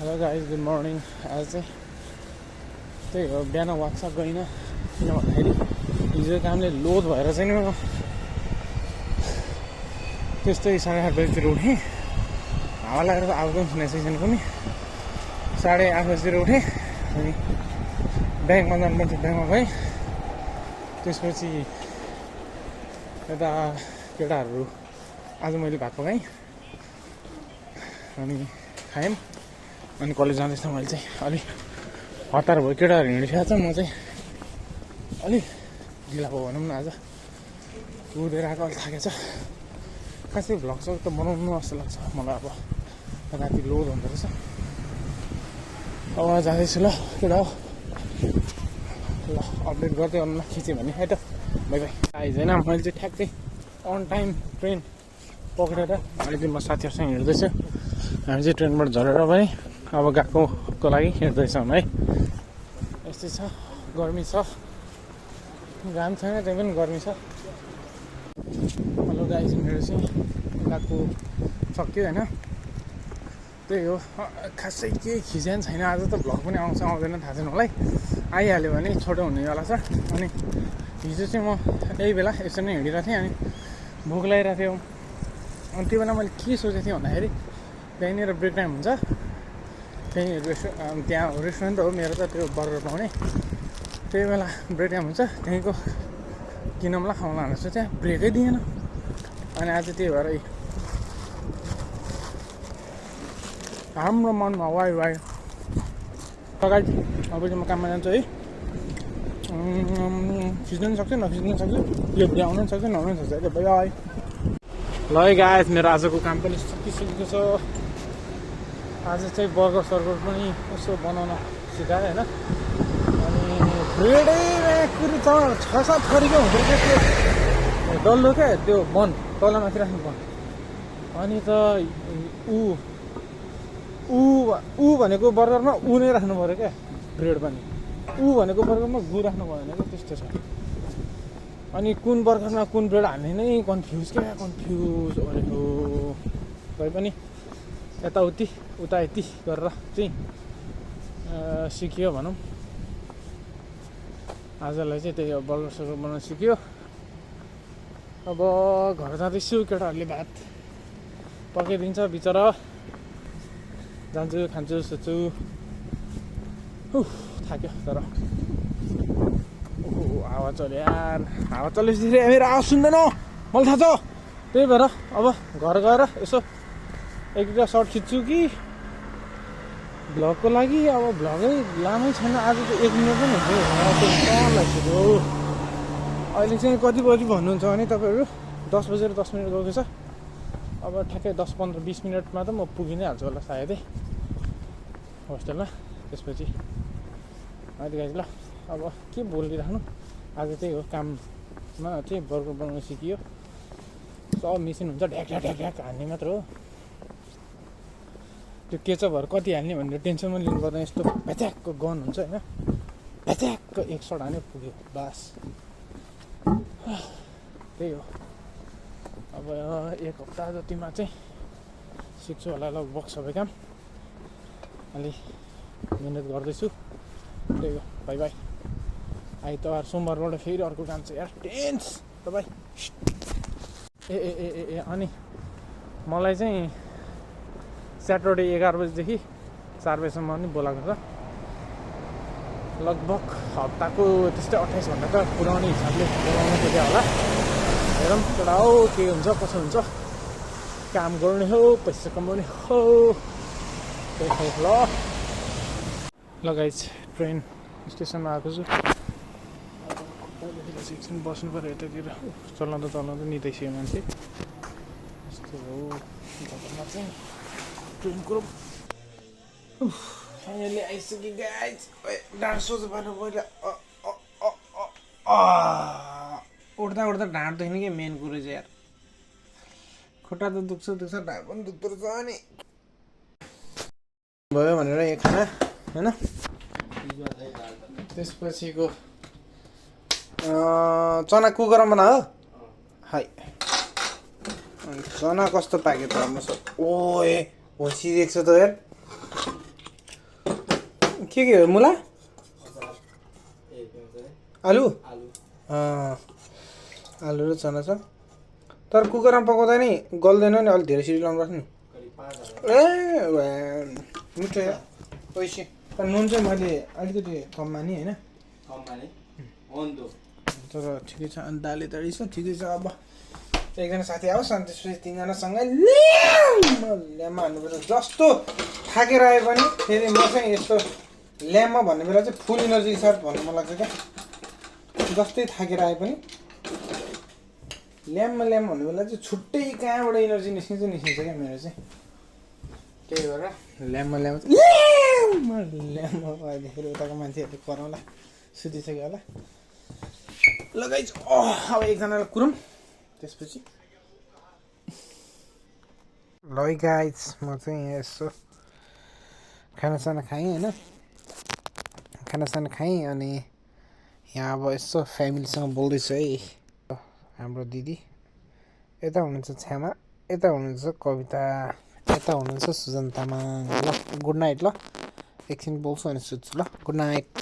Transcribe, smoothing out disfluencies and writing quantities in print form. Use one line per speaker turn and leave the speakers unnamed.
Hello guys good morning. आज चाहिँ त्यही हो बिहान वाकसप गइनँ किन भन्दाखेरि हिजो कामले लोड भएर चाहिँ म त्यस्तै 8:30 बजीतिर उठेँ। हावा लागेर त आएको पनि सुनेको छैन पनि। 8:30 बजीतिर उठेँ अनि ब्याङ्कमा जानुपर्छ, ब्याङ्कमा गएँ। त्यसपछि यता केटाहरू आज मैले भात पकाएँ अनि खायौँ। अनि कलेज जाँदैछ। मैले चाहिँ अलिक हतार भयो, केटाहरू हिँडिसकेको छ, म चाहिँ अलिक ढिला भयो भनौँ न। आज कुदेर आएको अलिक थाकेको छ। खासै भ्लग सक त बनाउनु जस्तो लाग्छ मलाई। अब राति लोड हुँदो रहेछ। अब जाँदैछु ल केटा हो। ल अपडेट गर्दै गर्नु ल, खिचेँ भने है त। By by. आइज होइन, मैले चाहिँ ठ्याक्कै अन टाइम ट्रेन पक्रेर अहिले म साथीहरूसँग हिँड्दैछु। हामी चाहिँ ट्रेनबाट झरेर पनि अब गएकोको लागि हिँड्दैछौँ है। यस्तै छ, गर्मी छ, घाम छैन त्यही पनि गर्मी छ। हेलो गाइज, मेरो चाहिँ गएको सक्यो होइन। त्यही हो, खासै केही खिचेन छैन। आज त भ्लग पनि आउँछ आउँदैन थाहा छैन मलाई। आइहाल्यो भने छोटो हुनेवाला छ। अनि हिजो चाहिँ म यही बेला यसरी नै हिँडिरहेको थिएँ अनि भोक लागिरहेको थियो। अनि त्यो बेला मैले के सोचेको थिएँ भन्दाखेरि त्यहीँनिर ब्रेक टाइम हुन्छ, त्यहीँ त्यहाँ रेस्टुरेन्ट त हो मेरो त, त्यो बर्गर पाउने। त्यही बेला ब्रेक टाइम हुन्छ, त्यहीँको किनौँला खाउँला भनेर चाहिँ त्यहाँ ब्रेकै दिएन। अनि आज त्यही भएर हाम्रो मनमा वाइ वाइ अगाडि अब चाहिँ म काममा जान्छु है। खिच्नु पनि सक्छु नखिच्नु पनि सक्छु, यो भिडियो आउनु पनि सक्छ नआउनु पनि सक्छ। Bye bye. ल है गाइस, मेरो आजको काम पनि सकिसकेको छ। आज चाहिँ बर्गर सर्गर पनि यसो बनाउन सिकाएँ होइन। अनि ब्रेडै कुरो त 6-7 थरीको हुँदो रहेछ। त्यो डल्लो क्या, त्यो बन तल माथि राख्नु बन। अनि त ऊ भनेको बर्गरमा ऊ नै राख्नु पऱ्यो क्या, ब्रेड पनि। ऊ भनेको बर्गरमा गु राख्नु भएन क्या, त्यस्तो छ। अनि कुन बर्गरमा कुन ब्रेड हाल्ने नै कन्फ्युज क्या, कन्फ्युज भनेको। तै पनि यताउति उता यति गरेर चाहिँ सिकियो भनौँ। आजलाई चाहिँ त्यही हो, बर्गर सर्गर बनाउन सिक्यो। अब घर जाँदैछु, केटाहरूले भात पकाइदिन्छ बिचरा। जान्छु, खान्छु, सोध्छु। थाक्यो तर हावा चल्यो यार। हावा चलेपछि मेरो आवाज सुन्दैन मलाई थाहा छ। त्यही भएर अब घर गएर यसो एक दुईवटा सर्ट खिच्छु कि भ्लगको लागि। अब भ्लगै लामै छैन, आज त 1 मिनट पनि हुँदैन। अहिले चाहिँ कति बजी भन्नुहुन्छ भने तपाईँहरू 10 बजेर 10 मिनट गएको छ। अब ठ्याक्कै 10, 15, 20 मिनटमा त म पुगि नै हाल्छु होला सायदै होस्टेलमा। त्यसपछि अहिले गाइज ल अब के बोलिराख्नु। आज त्यही हो, काममा चाहिँ बर्गर बनाउन सिकियो। सब मिसिन हुन्छ, ढ्याक ढ्याक ढ्याक ढ्याक हान्ने मात्र हो। त्यो केचपहरू कति हाल्ने भनेर टेन्सन पनि लिनु पर्दैन। यस्तो भ्याच्याकको गन हुन्छ होइन, भ्याच्याकको एक सट हान्यो पुग्यो बास। त्यही हो, अब 1 हप्ता जतिमा चाहिँ सिक्छु होला लगभग सबै काम। अलि मिहिनेत गर्दैछु। त्यही हो, बाई बाई। आइतबार सोमबारबाट फेरि अर्को काम छ यार, टेन्स तपाईँ। ए अनि मलाई चाहिँ स्याटरडे 11 बजीदेखि 4 बजीसम्म पनि बोलाएको छ। लगभग हप्ताको त्यस्तै 28 घन्टा त पुराउने हिसाबले बोलाउनु खोज्यो होला। हेरौँ तर हो के हुन्छ कसो हुन्छ। काम गर्ने हो, पैसा कमाउने हो, त्यही हो। ल गाइज, ट्रेन स्टेसनमा आएको छु। एकछिन बस्नु पऱ्यो यतातिर। चलाउँदा निदैसियो मान्छे। यस्तो हो घरमा चाहिँ ट्रेनको। फाइनली आइसक्यो गाइज। ढाड सोझो पार्नु पहिला। उठ्दा ढाड दुख्ने कि मेन कुरो चाहिँ यार। खुट्टा त दुख्छ, ढाड पनि दुख्दो रहेछ नि। भयो भनेर यो खाना होइन। त्यसपछिको चना कुकरमा बना हो है। चना कस्तो पाक्यो त। ओए होसिदिएको छ त यार।
के हो मुला आलु आलु र चना छ तर कुकरमा पकाउँदा नि गल्दैन नि अलिक धेरै सिटी लाउनुपर्छ नि ए मिठो पैसे तर नुन चाहिँ मैले अलिकति कम माने होइन तर ठिकै छ अनि दाले तडी छ ठिकै छ अब एकजना साथी आओस् अनि त्यसपछि तिनजनासँगै ल्याम्पमा हाल्नुपर्छ जस्तो थाकेर आए पनि फेरि म चाहिँ यस्तो ल्याम्पमा भन्ने बेला चाहिँ फुल इनर्जी सर्ट भन्नु मन लाग्छ क्या जस्तै थाकेर आए पनि ल्याम्पमा भन्ने बेला चाहिँ छुट्टै कहाँबाट इनर्जी निस्किन्छ क्या मेरो चाहिँ त्यही भएर ल्याम्पमा अहिलेखेरि उताको मान्छेहरूले कराउँला सुतिसक्यो होला लगाइ अब एकजनालाई कुरौँ त्यसपछि ल गाइज म चाहिँ यहाँ यसो खानासाना खाएँ होइन खानासाना खाएँ अनि यहाँ अब यसो फ्यामिलीसँग बोल्दैछु है हाम्रो दिदी यता हुनुहुन्छ छ्यामा यता हुनुहुन्छ कविता यता हुनुहुन्छ सुजन तामाङ ल गुड नाइट ल एकछिन बोल्छु अनि सुत्छु ल गुड नाइट